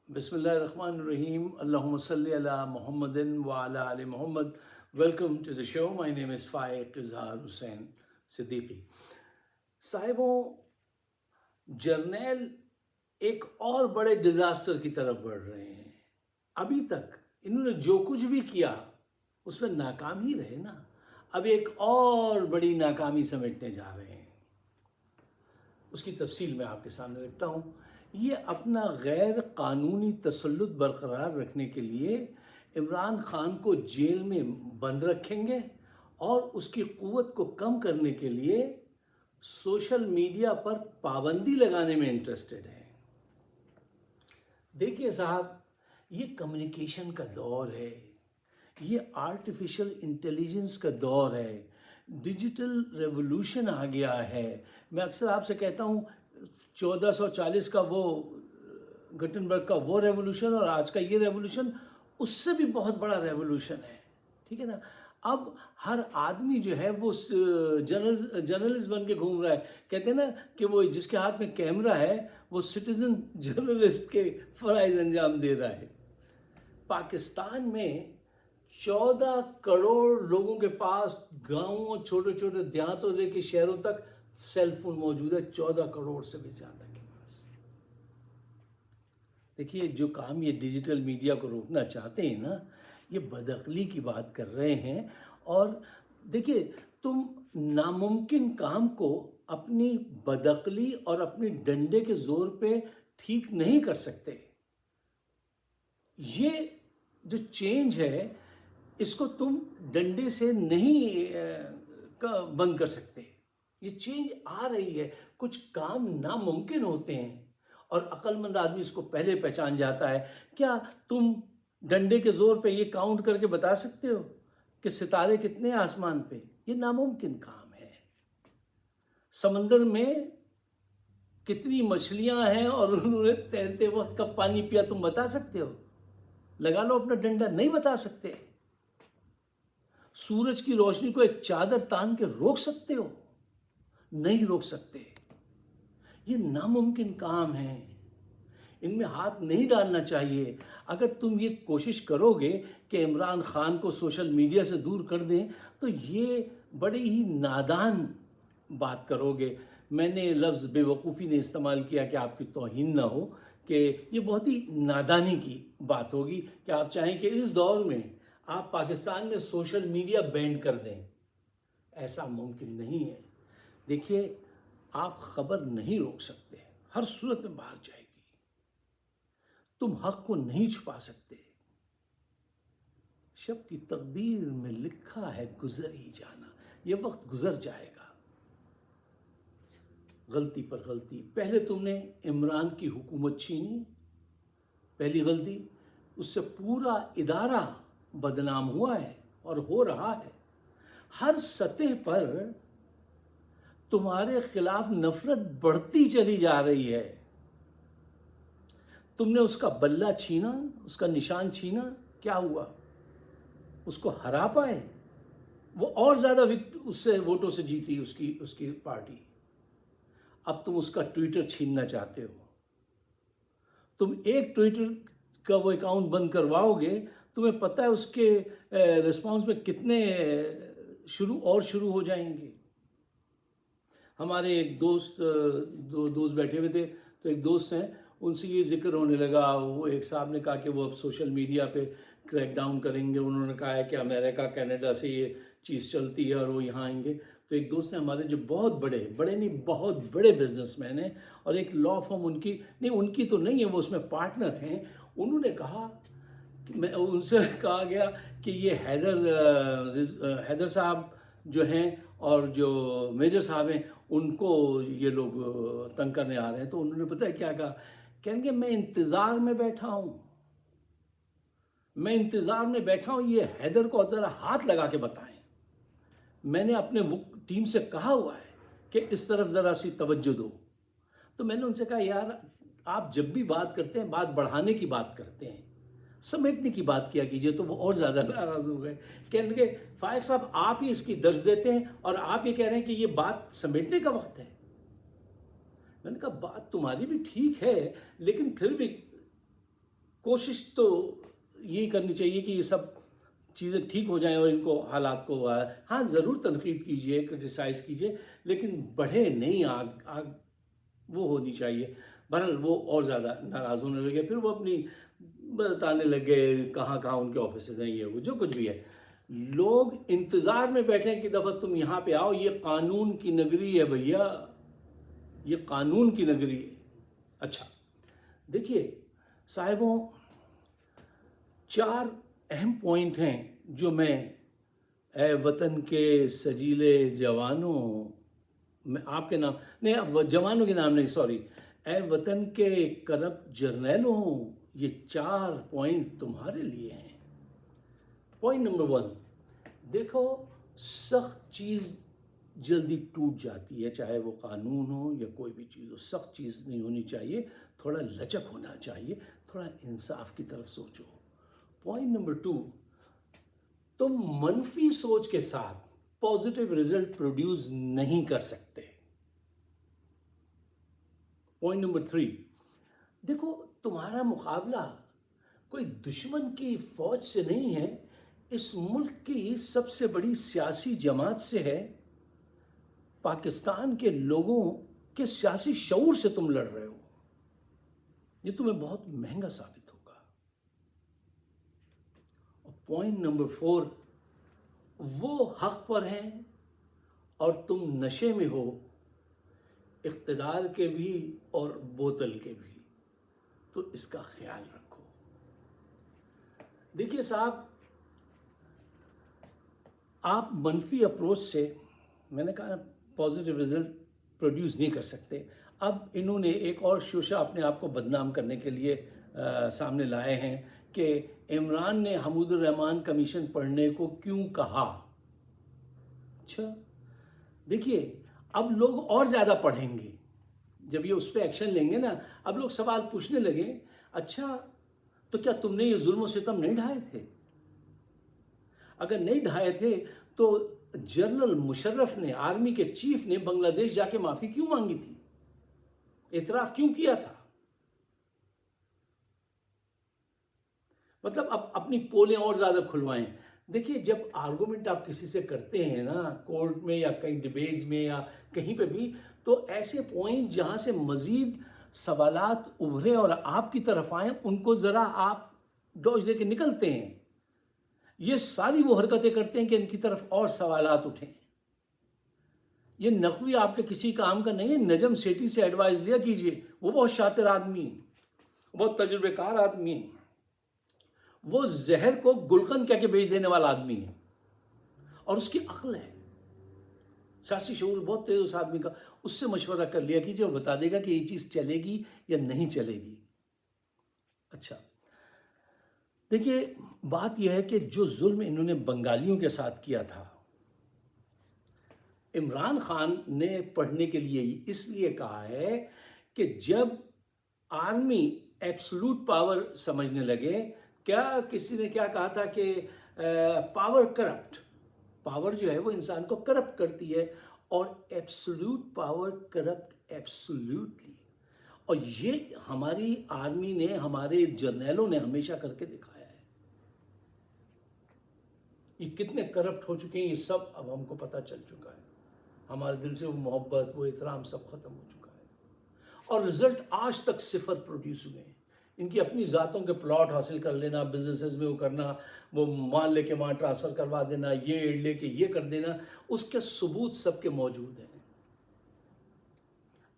بسم اللہ الرحمن الرحیم اللہم صلی علی محمد وعلی آل محمد. Welcome to the show. My name is Faiq Izhar Hussain Siddiqui. صاحبوں، جرنیل ایک اور بڑے ڈیزاسٹر کی طرف بڑھ رہے ہیں. ابھی تک انہوں نے جو کچھ بھی کیا اس میں ناکام ہی رہے نا. اب ایک اور بڑی ناکامی سمیٹنے جا رہے ہیں. اس کی تفصیل میں آپ کے سامنے رکھتا ہوں. یہ اپنا غیر قانونی تسلط برقرار رکھنے کے لیے عمران خان کو جیل میں بند رکھیں گے اور اس کی قوت کو کم کرنے کے لیے سوشل میڈیا پر پابندی لگانے میں انٹرسٹڈ ہیں. دیکھیے صاحب، یہ کمیونیکیشن کا دور ہے، یہ آرٹیفیشل انٹیلیجنس کا دور ہے، ڈیجیٹل ریولوشن آ گیا ہے. میں اکثر آپ سے کہتا ہوں 1440 کا وہ گٹنبرگ کا وہ ریولوشن اور آج کا یہ ریولوشن اس سے بھی بہت بڑا ریولوشن ہے. ٹھیک ہے نا. اب ہر آدمی جو ہے وہ جرنلسٹ بن کے گھوم رہا ہے. کہتے ہیں نا کہ وہ جس کے ہاتھ میں کیمرہ ہے وہ سٹیزن جرنلسٹ کے فرائض انجام دے رہا ہے. پاکستان میں 14 کروڑ لوگوں کے پاس گاؤں، چھوٹے چھوٹے دیہاتوں لے کے شہروں تک سیل فون موجود ہے. 14 کروڑ سے بھی زیادہ کے پاس. دیکھیے، جو کام یہ ڈیجیٹل میڈیا کو روکنا چاہتے ہیں نا، یہ بدعقلی کی بات کر رہے ہیں. اور دیکھیے، تم ناممکن کام کو اپنی بدعقلی اور اپنی ڈنڈے کے زور پہ ٹھیک نہیں کر سکتے. یہ جو چینج ہے اس کو تم ڈنڈے سے نہیں بند کر سکتے. یہ چینج آ رہی ہے. کچھ کام ناممکن ہوتے ہیں اور عقل مند آدمی اس کو پہلے پہچان جاتا ہے. کیا تم ڈنڈے کے زور پہ یہ کاؤنٹ کر کے بتا سکتے ہو کہ ستارے کتنے آسمان پہ؟ یہ ناممکن کام ہے. سمندر میں کتنی مچھلیاں ہیں اور انہوں نے تیرتے وقت کب پانی پیا تم بتا سکتے ہو؟ لگا لو اپنا ڈنڈا. نہیں بتا سکتے. سورج کی روشنی کو ایک چادر تان کے روک سکتے ہو؟ نہیں روک سکتے. یہ ناممکن کام ہے. ان میں ہاتھ نہیں ڈالنا چاہیے. اگر تم یہ کوشش کرو گے کہ عمران خان کو سوشل میڈیا سے دور کر دیں تو یہ بڑی ہی نادان بات کرو گے. میں نے لفظ بے وقوفی نے استعمال کیا کہ آپ کی توہین نہ ہو، کہ یہ بہت ہی نادانی کی بات ہوگی کہ آپ چاہیں کہ اس دور میں آپ پاکستان میں سوشل میڈیا بینڈ کر دیں. ایسا ممکن نہیں ہے. دیکھیے، آپ خبر نہیں روک سکتے. ہر صورت میں باہر جائے گی. تم حق کو نہیں چھپا سکتے. شب کی تقدیر میں لکھا ہے گزر ہی جانا. یہ وقت گزر جائے گا. غلطی پر غلطی. پہلے تم نے عمران کی حکومت چھینی، پہلی غلطی. اس سے پورا ادارہ بدنام ہوا ہے اور ہو رہا ہے. ہر سطح پر تمہارے خلاف نفرت بڑھتی چلی جا رہی ہے. تم نے اس کا بلہ چھینا، اس کا نشان چھینا. کیا ہوا؟ اس کو ہرا پائے. وہ اور زیادہ اس سے ووٹوں سے جیتی اس کی پارٹی. اب تم اس کا ٹویٹر چھیننا چاہتے ہو. تم ایک ٹویٹر کا وہ اکاؤنٹ بند کرواؤ گے، تمہیں پتہ ہے اس کے رسپانس میں کتنے شروع ہو جائیں گے. ہمارے ایک دو دوست بیٹھے ہوئے تھے، تو ایک دوست ہیں، ان سے یہ ذکر ہونے لگا. وہ ایک صاحب نے کہا کہ وہ اب سوشل میڈیا پہ کریک ڈاؤن کریں گے. انہوں نے کہا ہے کہ امریکہ کینیڈا سے یہ چیز چلتی ہے اور وہ یہاں آئیں گے. تو ایک دوست نے ہمارے جو بہت بڑے نہیں بہت بڑے بزنس مین ہیں، اور ایک لا فرم ان کی تو نہیں ہے، وہ اس میں پارٹنر ہیں. انہوں نے کہا کہ ان سے کہا گیا کہ یہ حیدر صاحب جو ہیں اور جو میجر صاحب ہیں ان کو یہ لوگ تنگ کرنے آ رہے ہیں. تو انہوں نے پتہ ہے کیا کہا؟ کہیں گے میں انتظار میں بیٹھا ہوں. یہ حیدر کو ذرا ہاتھ لگا کے بتائیں. میں نے اپنے ٹیم سے کہا ہوا ہے کہ اس طرف ذرا سی توجہ دو. تو میں نے ان سے کہا یار، آپ جب بھی بات کرتے ہیں بات بڑھانے کی بات کرتے ہیں، سمیٹنے کی بات کیا کیجئے. تو وہ اور زیادہ ناراض ہو گئے. کہنے لگے فائق صاحب آپ ہی اس کی درج دیتے ہیں اور آپ یہ کہہ رہے ہیں کہ یہ بات سمیٹنے کا وقت ہے. میں نے کہا بات تمہاری بھی ٹھیک ہے، لیکن پھر بھی کوشش تو یہی کرنی چاہیے کہ یہ سب چیزیں ٹھیک ہو جائیں اور ان کو حالات کو ہاں ضرور تنقید کیجئے، کرٹیسائز کیجئے، لیکن بڑھے نہیں آگ وہ ہونی چاہیے. بہرحال وہ اور زیادہ ناراض ہونے لگے، پھر وہ اپنی بتانے لگے کہاں کہاں ان کے آفیسز ہیں، یہ وہ جو کچھ بھی ہے. لوگ انتظار میں بیٹھے کہ دفعہ تم یہاں پہ آؤ، یہ قانون کی نگری ہے بھیا، یہ قانون کی نگری ہے. اچھا دیکھیے صاحبوں، 4 اہم پوائنٹ ہیں جو میں اے وطن کے سجیلے جوانوں، میں آپ کے نام نہیں، اب جوانوں کے نام نہیں، سوری، اے وطن کے کرپٹ جرنیلوں، یہ 4 پوائنٹ تمہارے لیے ہیں. پوائنٹ نمبر 1، دیکھو سخت چیز جلدی ٹوٹ جاتی ہے، چاہے وہ قانون ہو یا کوئی بھی چیز ہو. سخت چیز نہیں ہونی چاہیے، تھوڑا لچک ہونا چاہیے، تھوڑا انصاف کی طرف سوچو. پوائنٹ نمبر 2، تم منفی سوچ کے ساتھ پازیٹیو رزلٹ پروڈیوس نہیں کر سکتے. پوائنٹ نمبر 3، دیکھو تمہارا مقابلہ کوئی دشمن کی فوج سے نہیں ہے، اس ملک کی سب سے بڑی سیاسی جماعت سے ہے. پاکستان کے لوگوں کے سیاسی شعور سے تم لڑ رہے ہو. یہ تمہیں بہت مہنگا ثابت ہوگا. پوائنٹ نمبر 4، وہ حق پر ہیں اور تم نشے میں ہو، اقتدار کے بھی اور بوتل کے بھی، تو اس کا خیال رکھو. دیکھیے صاحب، آپ منفی اپروچ سے، میں نے کہا پازیٹیو رزلٹ پروڈیوس نہیں کر سکتے. اب انہوں نے ایک اور شوشہ اپنے آپ کو بدنام کرنے کے لیے سامنے لائے ہیں کہ عمران نے حمود الرحمن کمیشن پڑھنے کو کیوں کہا. اچھا دیکھیے، اب لوگ اور زیادہ پڑھیں گے جب یہ اس پہ ایکشن لیں گے نا. اب لوگ سوال پوچھنے لگے، اچھا تو کیا تم نے یہ ظلم و ستم نہیں ڈھائے تھے؟ اگر نہیں ڈھائے تھے تو جنرل مشرف نے، آرمی کے چیف نے بنگلہ دیش جا کے معافی کیوں مانگی تھی؟ اعتراف کیوں کیا تھا؟ مطلب اب اپنی پولیں اور زیادہ کھلوائیں. دیکھیے جب آرگومنٹ آپ کسی سے کرتے ہیں نا، کورٹ میں یا کئی ڈیبیٹس میں یا کہیں پہ بھی، تو ایسے پوائنٹ جہاں سے مزید سوالات ابھرے اور آپ کی طرف آئیں، ان کو ذرا آپ ڈوج دے کے نکلتے ہیں. یہ ساری وہ حرکتیں کرتے ہیں کہ ان کی طرف اور سوالات اٹھیں. یہ نقوی آپ کے کسی کام کا نہیں ہے. نجم سیٹھی سے ایڈوائز لیا کیجئے، وہ بہت شاطر آدمی ہیں، بہت تجربے کار آدمی ہیں. وہ زہر کو گلقند کہہ کے بیچ دینے والا آدمی ہے، اور اس کی عقل ہے، سیاسی شعور بہت تیز اس آدمی کا. اس سے مشورہ کر لیا کیجئے، وہ بتا دے گا کہ یہ چیز چلے گی یا نہیں چلے گی. اچھا دیکھیے، بات یہ ہے کہ جو ظلم انہوں نے بنگالیوں کے ساتھ کیا تھا، عمران خان نے پڑھنے کے لیے اس لیے کہا ہے کہ جب آرمی ایبسولوٹ پاور سمجھنے لگے، کیا کسی نے کیا کہا تھا کہ پاور کرپٹ، پاور جو ہے وہ انسان کو کرپٹ کرتی ہے، اور ایبسولوٹ پاور کرپٹ ایبسولوٹلی. اور یہ ہماری آرمی نے، ہمارے جرنیلوں نے ہمیشہ کر کے دکھایا ہے. یہ کتنے کرپٹ ہو چکے ہیں یہ سب اب ہم کو پتہ چل چکا ہے. ہمارے دل سے وہ محبت، وہ احترام سب ختم ہو چکا ہے، اور رزلٹ آج تک 0 پروڈیوس ہوئے ہیں. ان کی اپنی ذاتوں کے پلاٹ حاصل کر لینا، بزنسز میں وہ کرنا، وہ مال لے کے وہاں ٹرانسفر کروا دینا، یہ ایڈ لے کے یہ کر دینا، اس کے ثبوت سب کے موجود ہیں.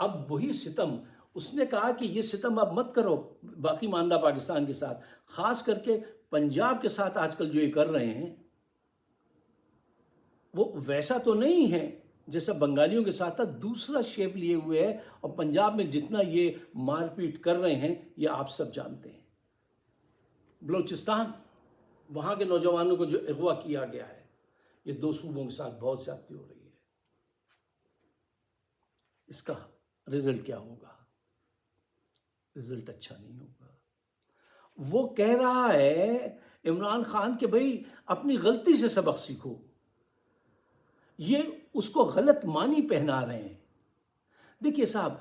اب وہی ستم، اس نے کہا کہ یہ ستم اب مت کرو باقی ماندہ پاکستان کے ساتھ، خاص کر کے پنجاب کے ساتھ آج کل جو یہ کر رہے ہیں وہ ویسا تو نہیں ہے جیسا بنگالیوں کے ساتھ تھا، دوسرا شیپ لیے ہوئے ہے. اور پنجاب میں جتنا یہ مار پیٹ کر رہے ہیں یہ آپ سب جانتے ہیں. بلوچستان، وہاں کے نوجوانوں کو جو اغوا کیا گیا ہے، یہ 2 صوبوں کے ساتھ بہت زیادتی ہو رہی ہے. اس کا رزلٹ کیا ہوگا؟ رزلٹ اچھا نہیں ہوگا. وہ کہہ رہا ہے عمران خان کہ بھئی اپنی غلطی سے سبق سیکھو. یہ اس کو غلط معنی پہنا رہے ہیں. دیکھیے صاحب،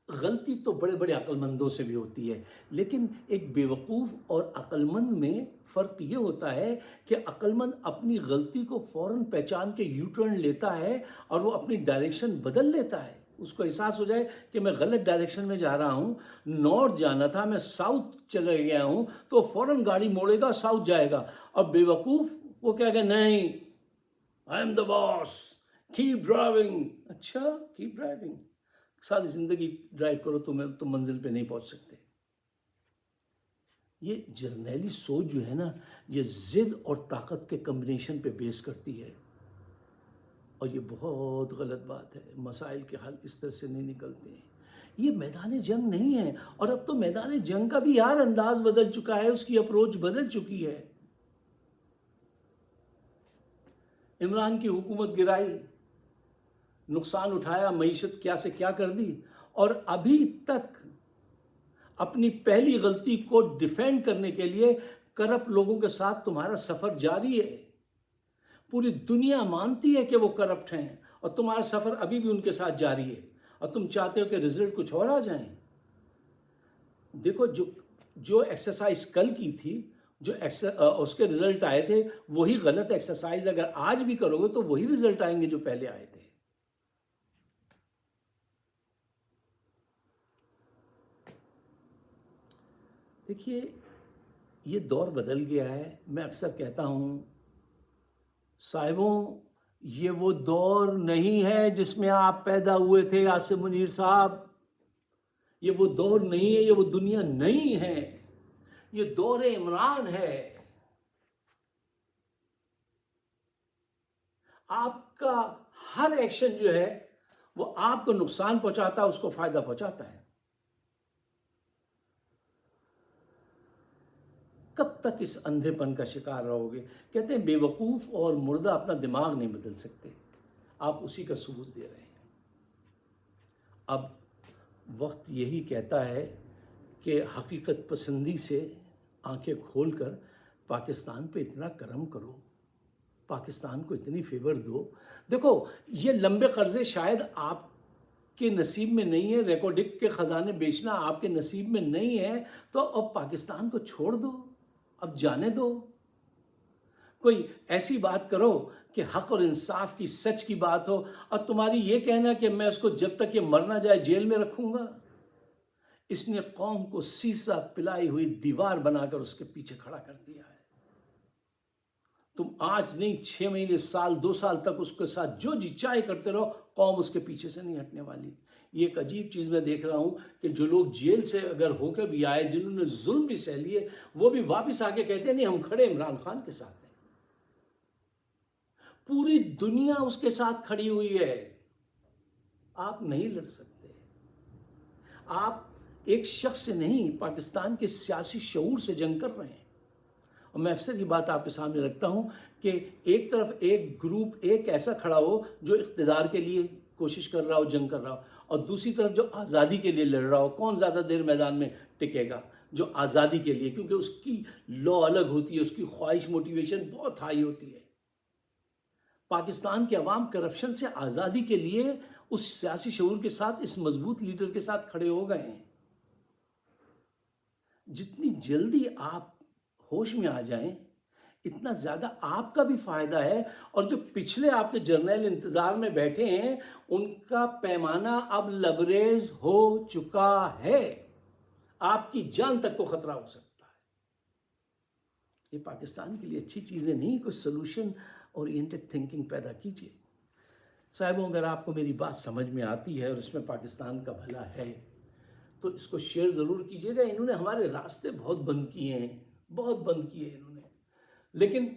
غلطی تو بڑے بڑے عقل مندوں سے بھی ہوتی ہے، لیکن ایک بیوقوف اور عقل مند میں فرق یہ ہوتا ہے کہ عقل مند اپنی غلطی کو فوراً پہچان کے یو ٹرن لیتا ہے اور وہ اپنی ڈائریکشن بدل لیتا ہے. اس کو احساس ہو جائے کہ میں غلط ڈائریکشن میں جا رہا ہوں، نارتھ جانا تھا، میں ساؤتھ چلے گیا ہوں، تو فوراً گاڑی موڑے گا، ساؤتھ جائے گا. اور بیوقوف وہ کہے گا نہیں، I am the boss, keep driving. اچھا کیپ ڈرائیونگ، ساری زندگی ڈرائیو کرو، تم منزل پہ نہیں پہنچ سکتے. یہ جرنیلی سوچ جو ہے نا، یہ ضد اور طاقت کے کمبینیشن پہ بیس کرتی ہے، اور یہ بہت غلط بات ہے. مسائل کے حل اس طرح سے نہیں نکلتے ہیں. یہ میدان جنگ نہیں ہے، اور اب تو میدان جنگ کا بھی یار انداز بدل چکا ہے، اس کی اپروچ بدل چکی ہے. عمران کی حکومت گرائی، نقصان اٹھایا، معیشت کیا سے کیا کر دی، اور ابھی تک اپنی پہلی غلطی کو ڈیفینڈ کرنے کے لیے کرپٹ لوگوں کے ساتھ تمہارا سفر جاری ہے. پوری دنیا مانتی ہے کہ وہ کرپٹ ہیں، اور تمہارا سفر ابھی بھی ان کے ساتھ جاری ہے، اور تم چاہتے ہو کہ رزلٹ کچھ اور آ جائیں. دیکھو جو ایکسرسائز کل کی تھی، جو اس کے رزلٹ آئے تھے، وہی غلط ایکسرسائز اگر آج بھی کرو گے تو وہی رزلٹ آئیں گے جو پہلے آئے تھے. دیکھیے یہ دور بدل گیا ہے. میں اکثر کہتا ہوں صاحبوں، یہ وہ دور نہیں ہے جس میں آپ پیدا ہوئے تھے عاصم منیر صاحب. یہ وہ دور نہیں ہے، یہ وہ دنیا نہیں ہے. یہ دور عمران ہے. آپ کا ہر ایکشن جو ہے وہ آپ کو نقصان پہنچاتا ہے، اس کو فائدہ پہنچاتا ہے. کب تک اس اندھے پن کا شکار رہو گے؟ کہتے ہیں بے وقوف اور مردہ اپنا دماغ نہیں بدل سکتے. آپ اسی کا ثبوت دے رہے ہیں. اب وقت یہی کہتا ہے کہ حقیقت پسندی سے آنکھیں کھول کر پاکستان پہ اتنا کرم کرو، پاکستان کو اتنی فیور دو. دیکھو یہ لمبے قرضے شاید آپ کے نصیب میں نہیں ہے، ریکارڈک کے خزانے بیچنا آپ کے نصیب میں نہیں ہے، تو اب پاکستان کو چھوڑ دو، اب جانے دو. کوئی ایسی بات کرو کہ حق اور انصاف کی، سچ کی بات ہو، اور تمہاری یہ کہنا کہ میں اس کو جب تک یہ مر نہ جائے جیل میں رکھوں گا. اس نے قوم کو سیسا پلائی ہوئی دیوار بنا کر اس کے پیچھے کھڑا کر دیا ہے. تم آج نہیں 6 مہینے، سال، 2 سال تک اس کے ساتھ جو جی چاہے کرتے رہو، قوم اس کے پیچھے سے نہیں ہٹنے والی. یہ ایک عجیب چیز میں دیکھ رہا ہوں کہ جو لوگ جیل سے اگر ہو کر بھی آئے، جنہوں نے ظلم بھی سہ لیے، وہ بھی واپس آ کے کہتے ہیں نہیں ہم کھڑے عمران خان کے ساتھ ہیں. پوری دنیا اس کے ساتھ کھڑی ہوئی ہے. آپ نہیں لڑ سکتے. آپ ایک شخص سے نہیں، پاکستان کے سیاسی شعور سے جنگ کر رہے ہیں. اور میں اکثر یہ بات آپ کے سامنے رکھتا ہوں کہ ایک طرف ایک گروپ ایک ایسا کھڑا ہو جو اقتدار کے لیے کوشش کر رہا ہو، جنگ کر رہا ہو، اور دوسری طرف جو آزادی کے لیے لڑ رہا ہو. کون زیادہ دیر میدان میں ٹکے گا؟ جو آزادی کے لیے، کیونکہ اس کی لا الگ ہوتی ہے، اس کی خواہش، موٹیویشن بہت ہائی ہوتی ہے. پاکستان کے عوام کرپشن سے آزادی کے لیے اس سیاسی شعور کے ساتھ، اس مضبوط لیڈر کے ساتھ کھڑے ہو گئے ہیں. جتنی جلدی آپ ہوش میں آ جائیں اتنا زیادہ آپ کا بھی فائدہ ہے. اور جو پچھلے آپ کے جرنیل انتظار میں بیٹھے ہیں ان کا پیمانہ اب لبریز ہو چکا ہے. آپ کی جان تک کو خطرہ ہو سکتا ہے. یہ پاکستان کے لیے اچھی چیزیں نہیں. کچھ سلوشن اورینٹڈ تھنکنگ پیدا کیجیے. صاحبوں، اگر آپ کو میری بات سمجھ میں آتی ہے اور اس میں پاکستان کا بھلا ہے تو اس کو شیئر ضرور کیجیے گا. انہوں نے ہمارے راستے بہت بند کیے ہیں، بہت بند کیے ہیں انہوں نے، لیکن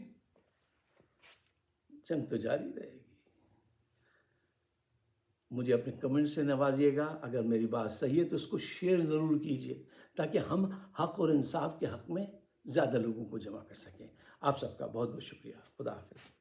جنگ تو جاری رہے گی. مجھے اپنے کمنٹ سے نوازیے گا. اگر میری بات صحیح ہے تو اس کو شیئر ضرور کیجیے تاکہ ہم حق اور انصاف کے حق میں زیادہ لوگوں کو جمع کر سکیں. آپ سب کا بہت بہت شکریہ. خدا حافظ.